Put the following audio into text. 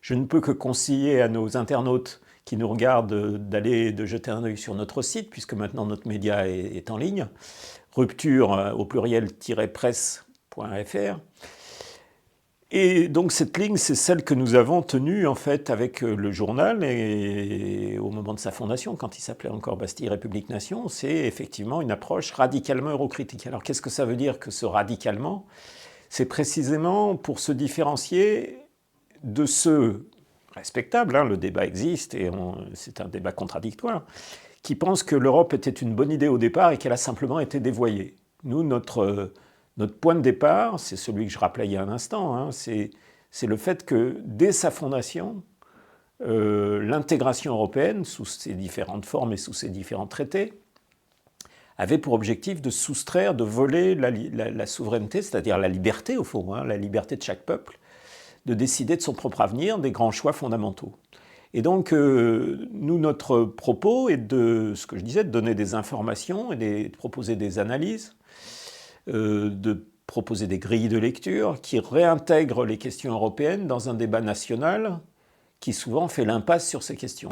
Je ne peux que conseiller à nos internautes qui nous regardent de jeter un œil sur notre site, puisque maintenant notre média est en ligne, rupture au pluriel-presse.fr. Et donc cette ligne, c'est celle que nous avons tenue en fait avec le journal et au moment de sa fondation, quand il s'appelait encore Bastille République Nation, c'est effectivement une approche radicalement eurocritique. Alors qu'est-ce que ça veut dire que ce radicalement? C'est précisément pour se différencier de ceux respectables, le débat existe et c'est un débat contradictoire, qui pensent que l'Europe était une bonne idée au départ et qu'elle a simplement été dévoyée. Nous, notre point de départ, c'est celui que je rappelais il y a un instant, c'est le fait que dès sa fondation, l'intégration européenne, sous ses différentes formes et sous ses différents traités, avait pour objectif de soustraire, de voler la souveraineté, c'est-à-dire la liberté au fond, la liberté de chaque peuple, de décider de son propre avenir, des grands choix fondamentaux. Et donc, nous, notre propos est de, ce que je disais, de donner des informations et de proposer des analyses, de proposer des grilles de lecture qui réintègrent les questions européennes dans un débat national qui souvent fait l'impasse sur ces questions.